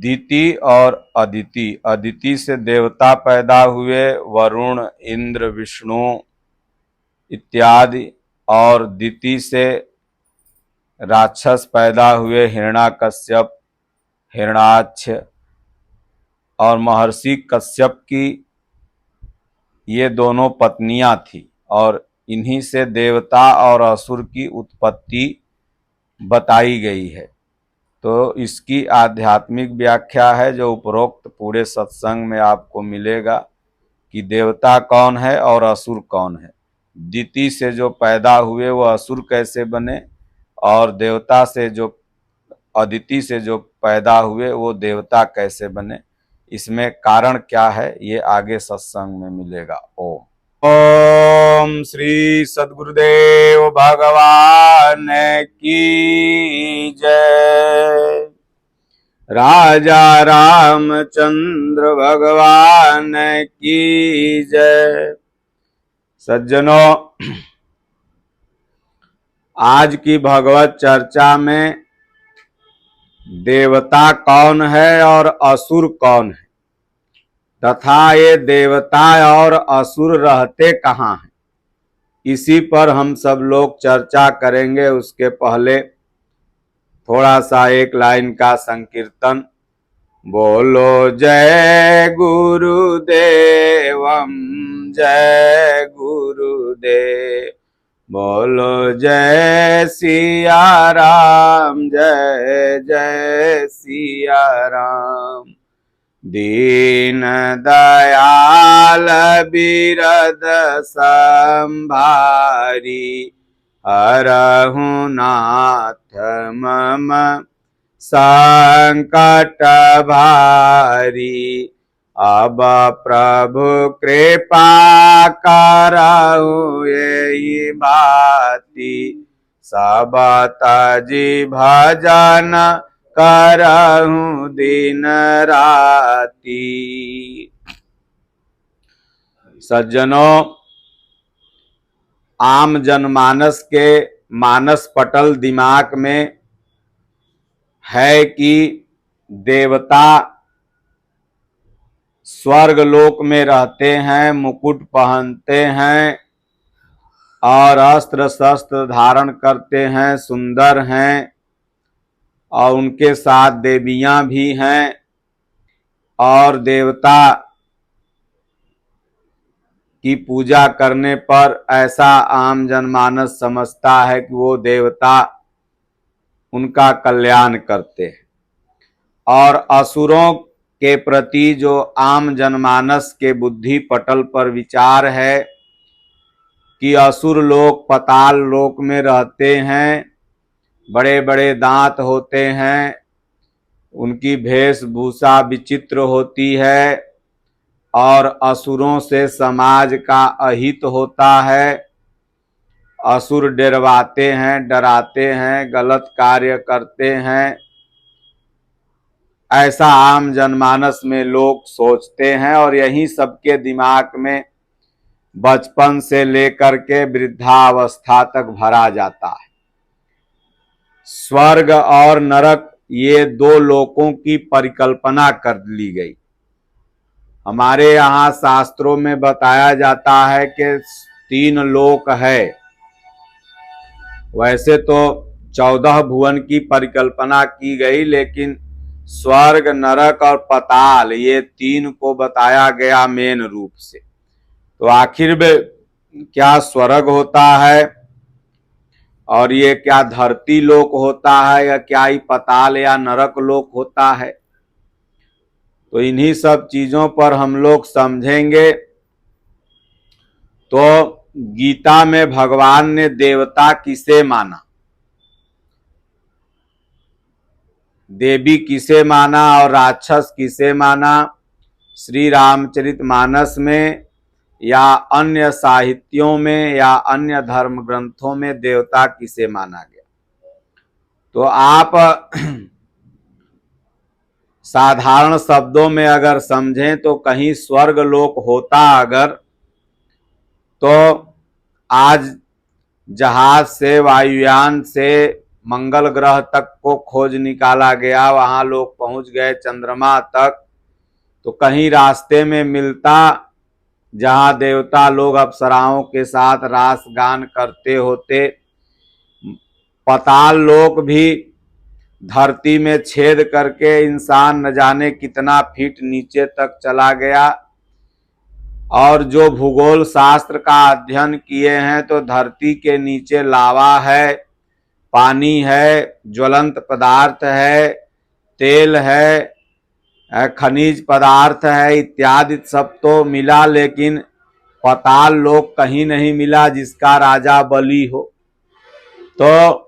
दिति और अदिति। अदिति से देवता पैदा हुए, वरुण, इंद्र, विष्णु इत्यादि, और दिति से राक्षस पैदा हुए, हिरण्यकश्यप, हिरण्याक्ष और महर्षि कश्यप की ये दोनों पत्नियां थी, और इन्हीं से देवता और असुर की उत्पत्ति बताई गई है। तो इसकी आध्यात्मिक व्याख्या है जो उपरोक्त पूरे सत्संग में आपको मिलेगा कि देवता कौन है और असुर कौन है। दिति से जो पैदा हुए वो असुर कैसे बने, और देवता से जो अदिति से जो पैदा हुए वो देवता कैसे बने, इसमें कारण क्या है ये आगे सत्संग में मिलेगा। ओम ओम श्री सद्गुरुदेव भगवान की जय। राजा रामचंद्र भगवान की जय। सज्जनों, आज की भगवत चर्चा में देवता कौन है और असुर कौन है, तथा ये देवता और असुर रहते कहाँ हैं, इसी पर हम सब लोग चर्चा करेंगे। उसके पहले थोड़ा सा एक लाइन का संकीर्तन। बोलो जय गुरुदेवम, जय गुरुदेव। बोलो जय सिया राम, जय जय सिया राम। दीन दयाल बिरद संभारी, हरहु नाथ मम संकट भारी। अब प्रभु कृपा करहु यही भांति, सब तजी भजन करहु दिन राती। सज्जनों, आम जनमानस के मानस पटल दिमाग में है कि देवता स्वर्ग लोक में रहते हैं, मुकुट पहनते हैं और अस्त्र शस्त्र धारण करते हैं, सुंदर हैं, और उनके साथ देवियां भी हैं। और देवता की पूजा करने पर ऐसा आम जनमानस समझता है कि वो देवता उनका कल्याण करते हैं। और असुरों के प्रति जो आम जनमानस के बुद्धि पटल पर विचार है कि असुर लोग पाताल लोक में रहते हैं, बड़े बड़े दांत होते हैं, उनकी वेशभूषा विचित्र होती है, और असुरों से समाज का अहित होता है। असुर डरवाते हैं, डराते हैं, गलत कार्य करते हैं, ऐसा आम जनमानस में लोग सोचते हैं। और यही सबके दिमाग में बचपन से लेकर के वृद्धावस्था तक भरा जाता है। स्वर्ग और नरक ये दो लोकों की परिकल्पना कर ली गई। हमारे यहाँ शास्त्रों में बताया जाता है कि 3 लोक है। वैसे तो 14 भुवन की परिकल्पना की गई, लेकिन स्वर्ग, नरक और पाताल ये 3 को बताया गया मेन रूप से। तो आखिर में क्या स्वर्ग होता है और ये क्या धरती लोक होता है, या क्या ही पाताल या नरक लोक होता है, तो इन्हीं सब चीजों पर हम लोग समझेंगे। तो गीता में भगवान ने देवता किसे माना, देवी किसे माना और राक्षस किसे माना, श्री रामचरितमानस में या अन्य साहित्यों में या अन्य धर्म ग्रंथों में देवता किसे माना गया। तो आप साधारण शब्दों में अगर समझें तो कहीं स्वर्ग लोक होता अगर, तो आज जहाज से, वायुयान से मंगल ग्रह तक को खोज निकाला गया, वहां लोग पहुंच गए चंद्रमा तक, तो कहीं रास्ते में मिलता जहां देवता लोग अप्सराओं के साथ रास गान करते होते। पाताल लोक भी धरती में छेद करके इंसान न जाने कितना फीट नीचे तक चला गया। और जो भूगोल शास्त्र का अध्ययन किए हैं तो धरती के नीचे लावा है, पानी है, ज्वलंत पदार्थ है, तेल है, खनिज पदार्थ है इत्यादि सब तो मिला, लेकिन पाताल लोक कहीं नहीं मिला जिसका राजा बलि हो। तो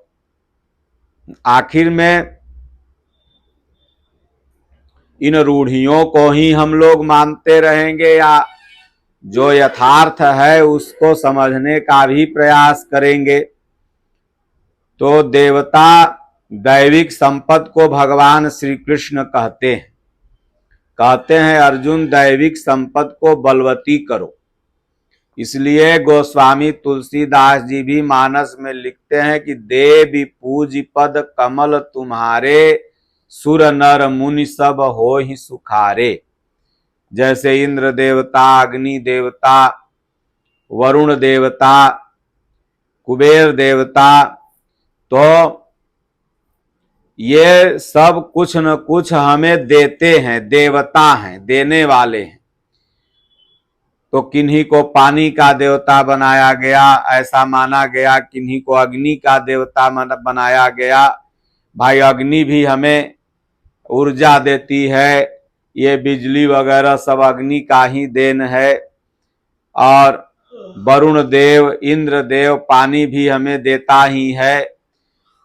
आखिर में इन रूढ़ियों को ही हम लोग मानते रहेंगे या जो यथार्थ है उसको समझने का भी प्रयास करेंगे? तो देवता दैविक संपद को भगवान श्री कृष्ण कहते हैं अर्जुन दैविक संपद को बलवती करो। इसलिए गोस्वामी तुलसीदास जी भी मानस में लिखते हैं कि देवी पूज पद कमल तुम्हारे, सुर नर मुनि सब हो ही सुखारे। जैसे इंद्र देवता, अग्नि देवता, वरुण देवता, कुबेर देवता, तो ये सब कुछ न कुछ हमें देते हैं, देवता हैं, देने वाले हैं। तो किन्हीं को पानी का देवता बनाया गया, ऐसा माना गया, किन्हीं को अग्नि का देवता बनाया गया। भाई अग्नि भी हमें ऊर्जा देती है, ये बिजली वगैरह सब अग्नि का ही देन है। और वरुण देव, इंद्र देव पानी भी हमें देता ही है।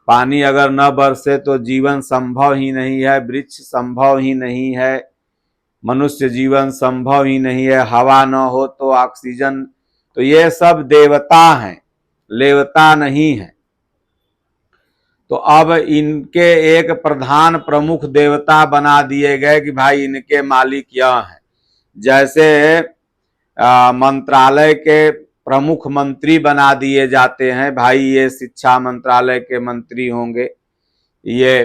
पानी अगर न बरसे तो जीवन संभव ही नहीं है, वृक्ष संभव ही नहीं है, मनुष्य जीवन संभव ही नहीं है, हवा न हो तो ऑक्सीजन, तो ये सब देवता हैं, लेवता नहीं है। तो अब इनके एक प्रधान प्रमुख देवता बना दिए गए कि भाई इनके मालिक यह हैं। जैसे मंत्रालय के प्रमुख मंत्री बना दिए जाते हैं, भाई ये शिक्षा मंत्रालय के मंत्री होंगे, ये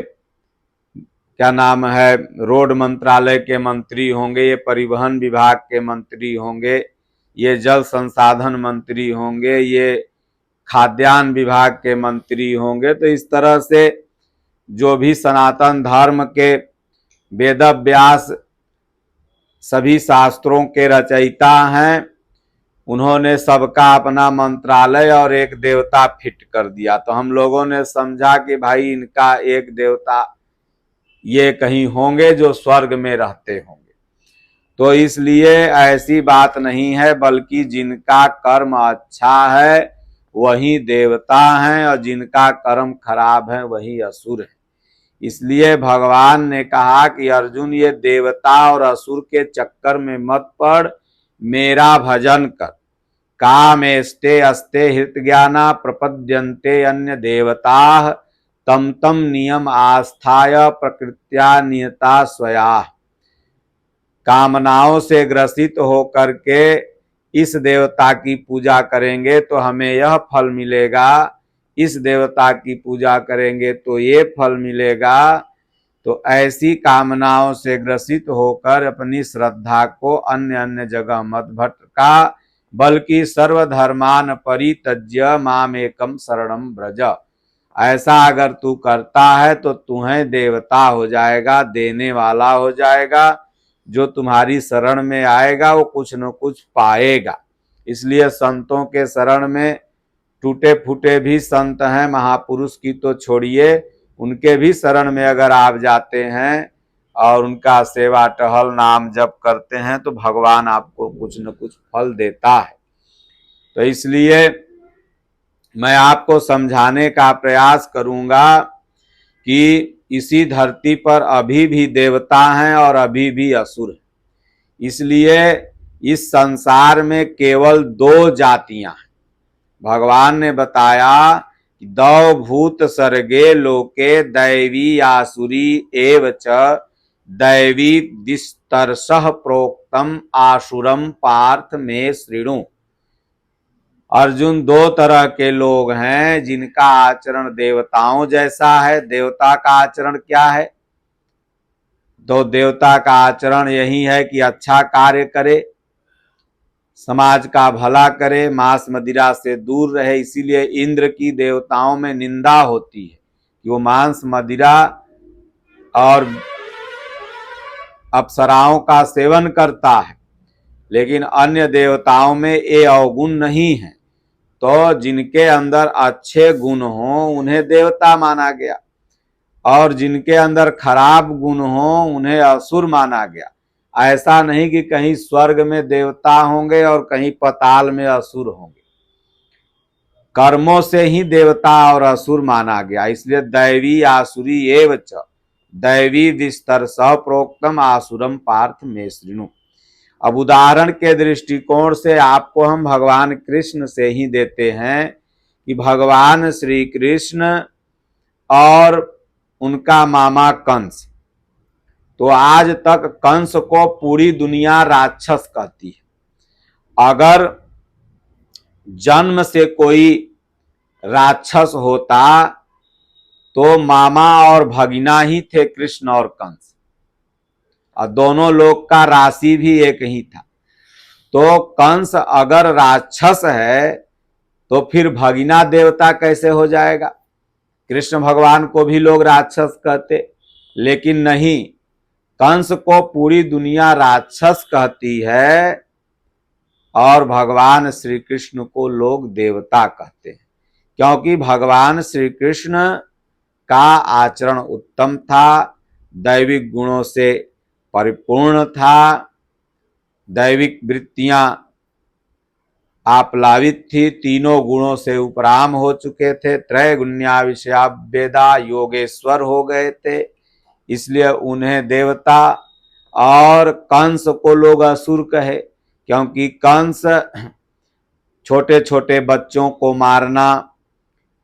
क्या नाम है रोड मंत्रालय के मंत्री होंगे, ये परिवहन विभाग के मंत्री होंगे, ये जल संसाधन मंत्री होंगे, ये खाद्यान्न विभाग के मंत्री होंगे। तो इस तरह से जो भी सनातन धर्म के वेद व्यास सभी शास्त्रों के रचयिता हैं, उन्होंने सबका अपना मंत्रालय और एक देवता फिट कर दिया। तो हम लोगों ने समझा कि भाई इनका एक देवता ये कहीं होंगे जो स्वर्ग में रहते होंगे। तो इसलिए ऐसी बात नहीं है, बल्कि जिनका कर्म अच्छा है वही देवता हैं और जिनका कर्म खराब है वही असुर है। इसलिए भगवान ने कहा कि अर्जुन ये देवता और असुर के चक्कर में मत पड़, मेरा भजन कर। कामेस्ते अस्ते हृत ज्ञाना प्रपद्यन्ते अन्य देवता तम तम नियम आस्थाय प्रकृत्या नियता स्वया। कामनाओं से ग्रसित होकर के इस देवता की पूजा करेंगे तो हमें यह फल मिलेगा, इस देवता की पूजा करेंगे तो ये फल मिलेगा। तो ऐसी कामनाओं से ग्रसित होकर अपनी श्रद्धा को अन्य अन्य जगह मत भटका, बल्कि सर्वधर्मान परित्यज्य मामेकम शरणम व्रज। ऐसा अगर तू करता है तो तुम्हें देवता हो जाएगा, देने वाला हो जाएगा। जो तुम्हारी शरण में आएगा वो कुछ न कुछ पाएगा। इसलिए संतों के शरण में टूटे फूटे भी संत हैं, महापुरुष की तो छोड़िए, उनके भी शरण में अगर आप जाते हैं और उनका सेवा टहल नाम जप करते हैं तो भगवान आपको कुछ न कुछ फल देता है। तो इसलिए मैं आपको समझाने का प्रयास करूंगा कि इसी धरती पर अभी भी देवता हैं और अभी भी असुर हैं। इसलिए इस संसार में केवल दो जातियां हैं। भगवान ने बताया कि दौ भूत सर्गे लोके दैवी आसुरी एव च दैवी दिस्तरसः प्रोक्तम आसुरम पार्थ में श्रृणु। अर्जुन, दो तरह के लोग हैं जिनका आचरण देवताओं जैसा है। देवता का आचरण क्या है? तो देवता का आचरण यही है कि अच्छा कार्य करे, समाज का भला करे, मांस मदिरा से दूर रहे। इसीलिए इंद्र की देवताओं में निंदा होती है कि वो मांस मदिरा और अप्सराओं का सेवन करता है, लेकिन अन्य देवताओं में ये अवगुण नहीं है। तो जिनके अंदर अच्छे गुण हो उन्हें देवता माना गया, और जिनके अंदर खराब गुण हो उन्हें असुर माना गया। ऐसा नहीं कि कहीं स्वर्ग में देवता होंगे और कहीं पाताल में असुर होंगे। कर्मों से ही देवता और असुर माना गया। इसलिए दैवी आसुरी एव च दैवी विस्तर सह प्रोक्तम आसुरम पार्थ में श्रृणु। अब उदाहरण के दृष्टिकोण से आपको हम भगवान कृष्ण से ही देते हैं कि भगवान श्री कृष्ण और उनका मामा कंस, तो आज तक कंस को पूरी दुनिया राक्षस कहती है। अगर जन्म से कोई राक्षस होता तो मामा और भगिना ही थे कृष्ण और कंस, और दोनों लोग का राशि भी एक ही था। तो कंस अगर राक्षस है तो फिर भगिना देवता कैसे हो जाएगा? कृष्ण भगवान को भी लोग राक्षस कहते, लेकिन नहीं, कंस को पूरी दुनिया राक्षस कहती है और भगवान श्री कृष्ण को लोग देवता कहते हैं, क्योंकि भगवान श्री कृष्ण का आचरण उत्तम था, दैविक गुणों से परिपूर्ण था, दैविक वृत्तियां आप्लावित थी, तीनों गुणों से उपराम हो चुके थे, त्रैगुण्या विषयाभेदा योगेश्वर हो गए थे। इसलिए उन्हें देवता, और कंस को लोग असुर कहे, क्योंकि कंस छोटे छोटे बच्चों को मारना,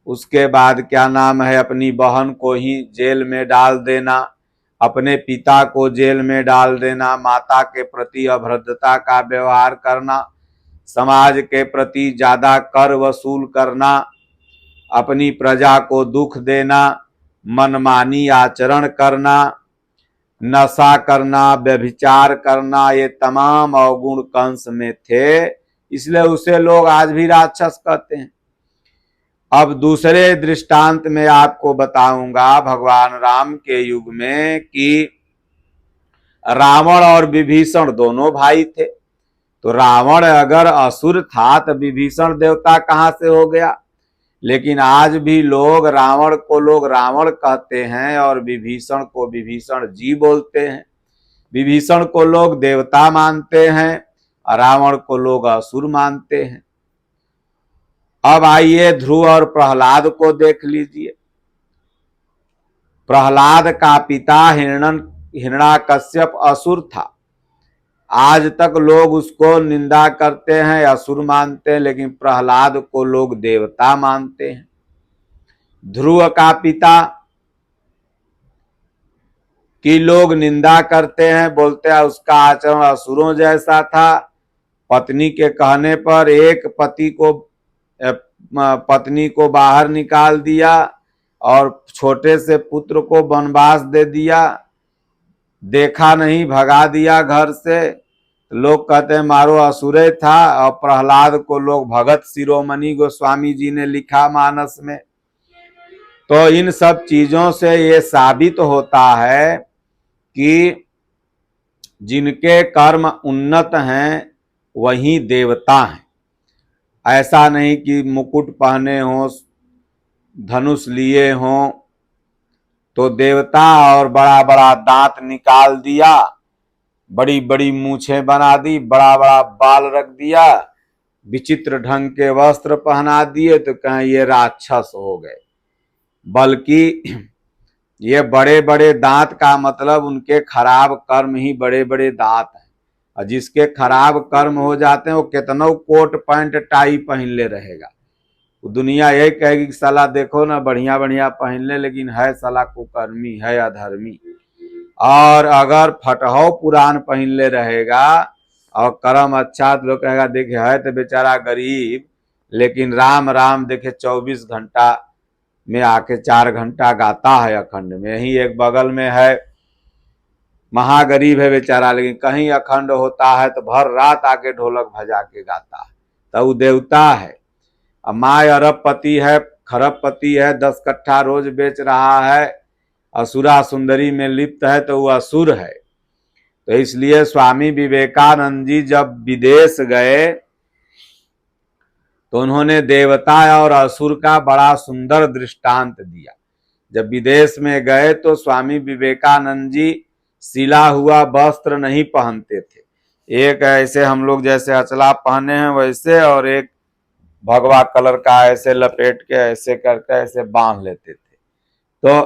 उसके बाद क्या नाम है, अपनी बहन को ही जेल में डाल देना, अपने पिता को जेल में डाल देना, माता के प्रति अभद्रता का व्यवहार करना, समाज के प्रति ज्यादा कर वसूल करना, अपनी प्रजा को दुख देना, मनमानी आचरण करना, नशा करना, व्यभिचार करना, ये तमाम अवगुण कंस में थे। इसलिए उसे लोग आज भी राक्षस कहते हैं। अब दूसरे दृष्टांत में आपको बताऊंगा भगवान राम के युग में कि रावण और विभीषण दोनों भाई थे। तो रावण अगर असुर था तो विभीषण देवता कहां से हो गया? लेकिन आज भी लोग रावण को लोग रावण कहते हैं और विभीषण को विभीषण जी बोलते हैं। विभीषण को लोग देवता मानते हैं और रावण को लोग असुर मानते हैं। अब आइए ध्रुव और प्रहलाद को देख लीजिए। प्रहलाद का पिता हिरण्याकश्यप असुर था। आज तक लोग उसको निंदा करते हैं, असुर मानते हैं, लेकिन प्रहलाद को लोग देवता मानते हैं। ध्रुव का पिता की लोग निंदा करते हैं, बोलते हैं उसका आचरण असुरों जैसा था। पत्नी के कहने पर एक पत्नी को बाहर निकाल दिया और छोटे से पुत्र को वनवास दे दिया, देखा नहीं, भगा दिया घर से। लोग कहते हैं मारो असुरे था। और प्रहलाद को लोग भगत शिरोमणि गोस्वामी जी ने लिखा मानस में। तो इन सब चीजों से ये साबित होता है कि जिनके कर्म उन्नत हैं वही देवता हैं। ऐसा नहीं कि मुकुट पहने हों, धनुष लिए हों तो देवता, और बड़ा बड़ा दांत निकाल दिया, बड़ी बड़ी मूछें बना दी, बड़ा बड़ा बाल रख दिया, विचित्र ढंग के वस्त्र पहना दिए तो कहें ये राक्षस हो गए। बल्कि ये बड़े बड़े दांत का मतलब उनके खराब कर्म ही बड़े बड़े दांत हैं। और जिसके खराब कर्म हो जाते हैं वो कितनों कोट पैंट टाई पहन ले रहेगा। दुनिया यही कहेगी कि साला देखो ना बढ़िया बढ़िया पहन ले, लेकिन है साला कुकर्मी, है अधर्मी। और अगर फटहो पुरान पहन ले रहेगा और कर्म अच्छा तो लोग कहेगा देखिए है तो बेचारा गरीब, लेकिन राम राम देखे 24 घंटा में आके 4 घंटा गाता है अखंड में। यही एक बगल में है, महागरीब है बेचारा, लेकिन कहीं अखंड होता है तो भर रात आके ढोलक बजा के गाता है, तो वो देवता है। अब माँ अरबपति है, खरबपति है, 10 कट्ठा रोज बेच रहा है, असुरा सुंदरी में लिप्त है, तो वो असुर है। तो इसलिए स्वामी विवेकानंद जी जब विदेश गए तो उन्होंने देवता और असुर का बड़ा सुंदर दृष्टांत दिया। जब विदेश में गए तो स्वामी विवेकानंद जी सिला हुआ वस्त्र नहीं पहनते थे, एक ऐसे हम लोग जैसे अचला पहने हैं वैसे, और एक भगवा कलर का ऐसे लपेट के ऐसे करके ऐसे बांध लेते थे। तो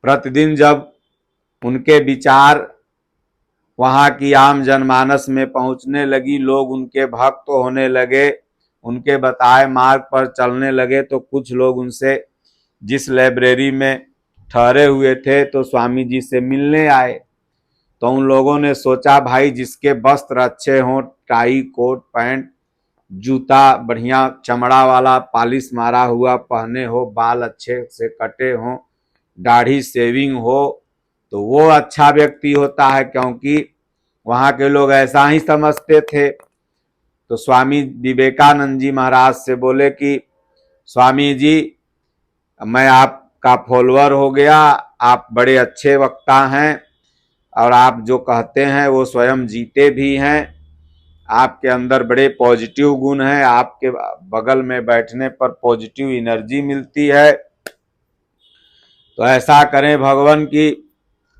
प्रतिदिन जब उनके विचार वहां की आम जनमानस में पहुंचने लगी, लोग उनके भक्त होने लगे, उनके बताए मार्ग पर चलने लगे, तो कुछ लोग उनसे जिस लाइब्रेरी में ठहरे हुए थे तो स्वामी जी से मिलने आए। तो उन लोगों ने सोचा भाई जिसके वस्त्र अच्छे हों, टाई कोट पैंट जूता बढ़िया चमड़ा वाला पॉलिश मारा हुआ पहने हो, बाल अच्छे से कटे हों, दाढ़ी सेविंग हो, तो वो अच्छा व्यक्ति होता है, क्योंकि वहाँ के लोग ऐसा ही समझते थे। तो स्वामी विवेकानंद जी महाराज से बोले कि स्वामी जी मैं आपका फॉलोअर हो गया, आप बड़े अच्छे वक्ता हैं और आप जो कहते हैं वो स्वयं जीते भी हैं, आपके अंदर बड़े पॉजिटिव गुण हैं, आपके बगल में बैठने पर पॉजिटिव एनर्जी मिलती है। तो ऐसा करें भगवान की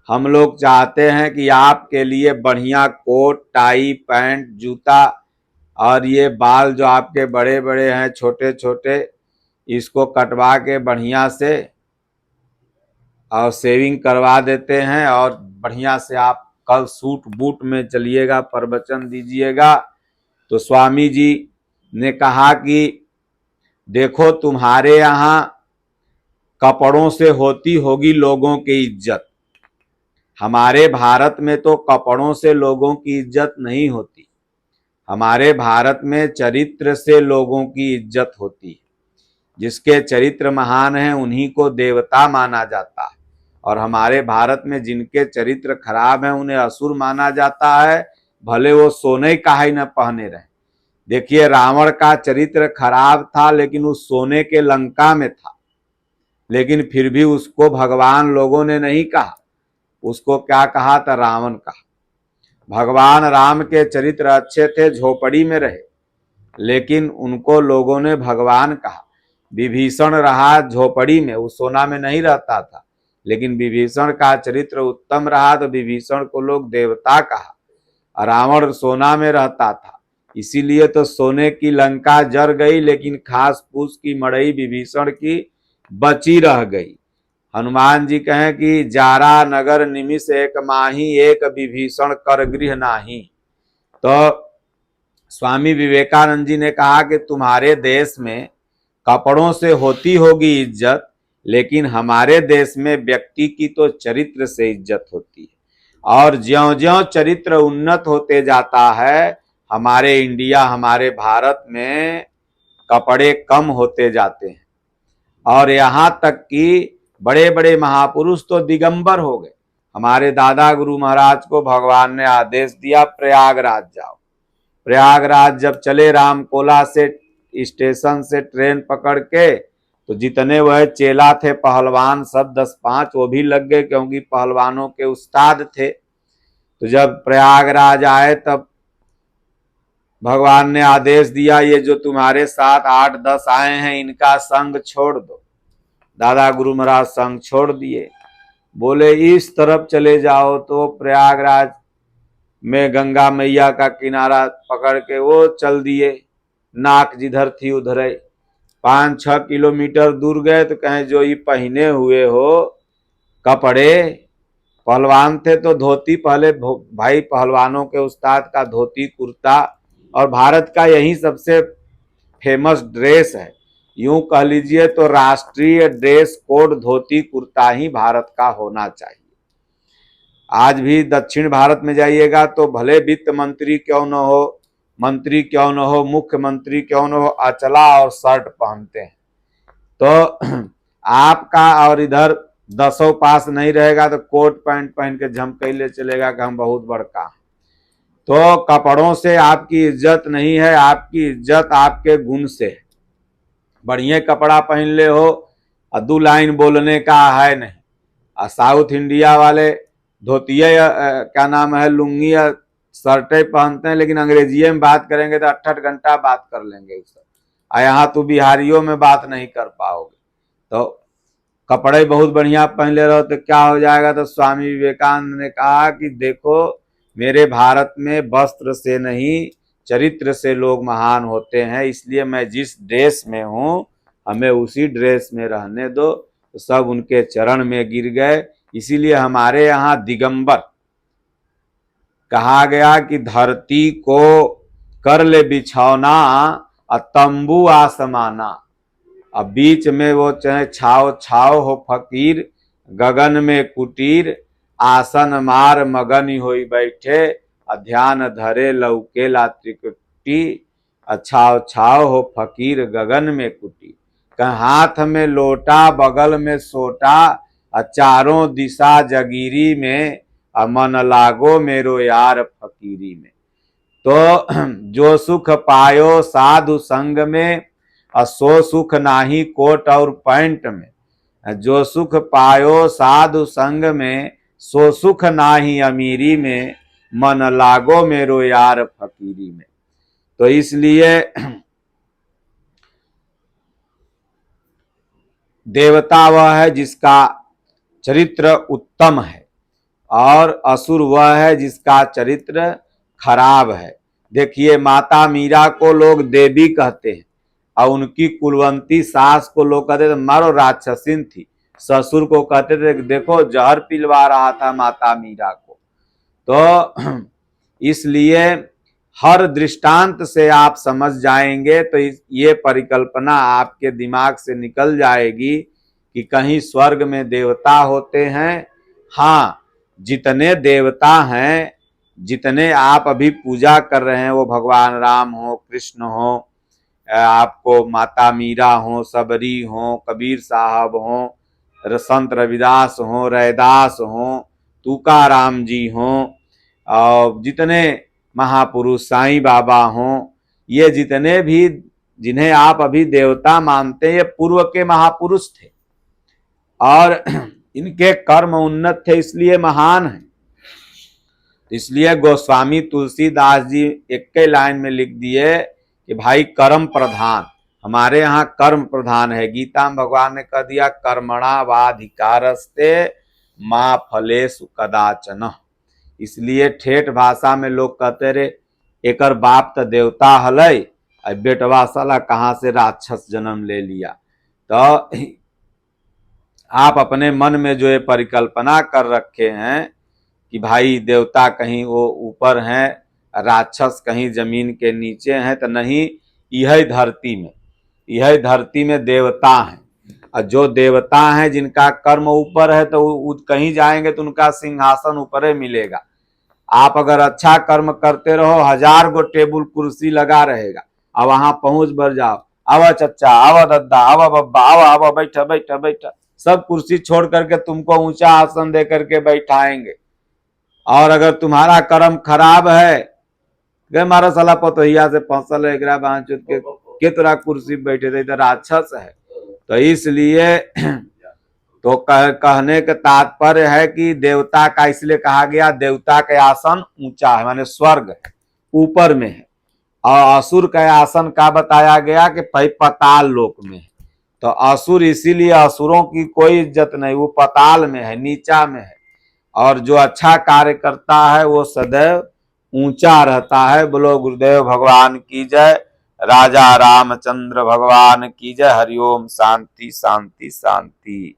हम लोग चाहते हैं कि आपके लिए बढ़िया कोट टाई पैंट जूता और ये बाल जो आपके बड़े बड़े हैं छोटे छोटे, इसको कटवा के बढ़िया से और सेविंग करवा देते हैं, और बढ़िया से आप कल सूट बूट में चलिएगा, प्रवचन दीजिएगा। तो स्वामी जी ने कहा कि देखो तुम्हारे यहाँ कपड़ों से होती होगी लोगों की इज्जत, हमारे भारत में तो कपड़ों से लोगों की इज्जत नहीं होती, हमारे भारत में चरित्र से लोगों की इज्जत होती है। जिसके चरित्र महान हैं उन्हीं को देवता माना जाता है, और हमारे भारत में जिनके चरित्र खराब हैं उन्हें असुर माना जाता है, भले वो सोने का ही न पहने रहे। देखिए रावण का चरित्र खराब था, लेकिन उस सोने के लंका में था, लेकिन फिर भी उसको भगवान लोगों ने नहीं कहा, उसको क्या कहा था? रावण कहा। भगवान राम के चरित्र अच्छे थे, झोपड़ी में रहे, लेकिन उनको लोगों ने भगवान कहा। विभीषण रहा झोपड़ी में, वो सोना में नहीं रहता था, लेकिन विभीषण का चरित्र उत्तम रहा तो विभीषण को लोग देवता कहा। रावण सोना में रहता था, इसीलिए तो सोने की लंका जर गई, लेकिन खास पूछ की मड़ई विभीषण की बची रह गई। हनुमान जी कहें कि जारा नगर निमिष एक माही, एक विभीषण कर गृह नाही। तो स्वामी विवेकानंद जी ने कहा कि तुम्हारे देश में कपड़ों से होती होगी इज्जत, लेकिन हमारे देश में व्यक्ति की तो चरित्र से इज्जत होती है। और ज्यों ज्यों चरित्र उन्नत होते जाता है, हमारे इंडिया हमारे भारत में कपड़े कम होते जाते हैं, और यहाँ तक कि बड़े बड़े महापुरुष तो दिगंबर हो गए। हमारे दादा गुरु महाराज को भगवान ने आदेश दिया प्रयागराज जाओ। प्रयागराज जब चले रामकोला से स्टेशन से ट्रेन पकड़ के, तो जितने वह चेला थे पहलवान सब 10-5 वो भी लग गए, क्योंकि पहलवानों के उस्ताद थे। तो जब प्रयागराज आए तब भगवान ने आदेश दिया ये जो तुम्हारे साथ 8-10 आए हैं इनका संग छोड़ दो। दादा गुरु महाराज संग छोड़ दिए, बोले इस तरफ चले जाओ। तो प्रयागराज में गंगा मैया का किनारा पकड़ के वो चल दिए, नाक जिधर थी उधर ही। 5-6 किलोमीटर दूर गए तो कहें जो ये पहने हुए हो कपड़े, पहलवान थे तो धोती, पहले भाई पहलवानों के उस्ताद का धोती कुर्ता, और भारत का यही सबसे फेमस ड्रेस है। यूं कह लीजिए तो राष्ट्रीय ड्रेस कोड धोती कुर्ता ही भारत का होना चाहिए। आज भी दक्षिण भारत में जाइएगा तो भले वित्त मंत्री क्यों न हो, मंत्री क्यों न हो, मुख्यमंत्री क्यों न हो, अचला और शर्ट पहनते हैं। तो आपका और इधर 10 पास नहीं रहेगा तो कोट पैंट पहन के झमकैले चलेगा कि हम बहुत बड़का। तो कपड़ों से आपकी इज्जत नहीं है, आपकी इज्जत आपके गुण से है। बढ़िया कपड़ा पहन ले हो और 2 लाइन बोलने का है नहीं। और साउथ इंडिया वाले धोतिया क्या नाम है, लुंगी या शर्टें पहनते हैं, लेकिन अंग्रेजी में बात करेंगे तो 8-8 घंटा बात कर लेंगे उससे। और यहाँ तो बिहारियों में बात नहीं कर पाओगे। तो कपड़े बहुत बढ़िया पहन ले रहो तो क्या हो जाएगा। तो स्वामी विवेकानंद ने कहा कि देखो, मेरे भारत में वस्त्र से नहीं चरित्र से लोग महान होते हैं, इसलिए मैं जिस ड्रेस में हूँ हमें उसी ड्रेस में रहने दो। तो सब उनके चरण में गिर गए। इसीलिए हमारे यहाँ दिगंबर कहा गया कि धरती को कर ले बिछौना और तंबू आसमाना। अब बीच में वो चाहे छाव छाव हो फकीर, गगन में कुटीर, आसन मार मगन होई बैठे, ध्यान धरे लौकेला त्रिकुटी। छाव छाव हो फकीर गगन में कुटी, हाथ में लोटा बगल में सोटा, चारों दिशा जगीरी में, मन लागो मेरो यार फकीरी में। तो जो सुख पायो साधु संग में, सो सुख नाही कोट और पैंट में। जो सुख पायो साधु संग में, सो सुख नाही अमीरी में, मन लागो मेरो यार फकीरी में। तो इसलिए देवता वह है जिसका चरित्र उत्तम है, और असुर वह है जिसका चरित्र खराब है। देखिए, माता मीरा को लोग देवी कहते हैं, और उनकी कुलवंती सास को लोग कहते थे मारो राक्षसीन थी। ससुर को कहते थे देखो जहर पिलवा रहा था माता मीरा को। तो इसलिए हर दृष्टांत से आप समझ जाएंगे तो ये परिकल्पना आपके दिमाग से निकल जाएगी कि कहीं स्वर्ग में देवता होते हैं। हाँ, जितने देवता हैं, जितने आप अभी पूजा कर रहे हैं, वो भगवान राम हो, कृष्ण हो, आपको माता मीरा हो, सबरी हो, कबीर साहब हो, संत रविदास हो, रैदास हो, तुकाराम जी हो, और जितने महापुरुष साईं बाबा हों, ये जितने भी जिन्हें आप अभी देवता मानते हैं, ये पूर्व के महापुरुष थे और इनके कर्म उन्नत थे, इसलिए महान है। इसलिए गोस्वामी तुलसीदास जी एक के लाइन में लिख दिए कि भाई कर्म प्रधान, हमारे यहाँ कर्म प्रधान है। गीता में भगवान ने कह दिया कर्मणा वाधिकारस्ते मां फलेषु कदाचन। इसलिए ठेठ भाषा में लोग कहते रे एकर बाप तो देवता हलै, बेटवा साला कहाँ से राक्षस जन्म ले लिया। तो आप अपने मन में जो ये परिकल्पना कर रखे हैं कि भाई देवता कहीं वो ऊपर हैं, राक्षस कहीं जमीन के नीचे हैं, तो नहीं, यह धरती में देवता हैं। और जो देवता हैं जिनका कर्म ऊपर है तो कहीं जाएंगे तो उनका सिंहासन ऊपर ही मिलेगा। आप अगर अच्छा कर्म करते रहो, 1000 गो टेबुल कुर्सी लगा रहेगा, अब वहां पहुंच बढ़ जाओ, आवा चच्चा, आवा दद्दा, आवा बब्बा, आवा बैठा बैठा बैठा, सब कुर्सी छोड़ करके तुमको ऊंचा आसन दे करके बैठाएंगे। और अगर तुम्हारा कर्म खराब है, मारा साला पतोहिया से फंसल है, के तोरा कुर्सी बैठे थे, इधर राक्षस है। तो इसलिए तो कहने का तात्पर्य है कि देवता का इसलिए कहा गया, देवता का आसन ऊंचा है, माने स्वर्ग है, ऊपर में है। और असुर का आसन का बताया गया कि पताल लोक में है। तो असुर इसीलिए, असुरों की कोई इज्जत नहीं, वो पताल में है, नीचा में है। और जो अच्छा कार्य करता है वो सदैव ऊंचा रहता है। बोलो गुरुदेव भगवान की जय, राजा रामचंद्र भगवान की जय। हरिओम। शांति शांति शांति।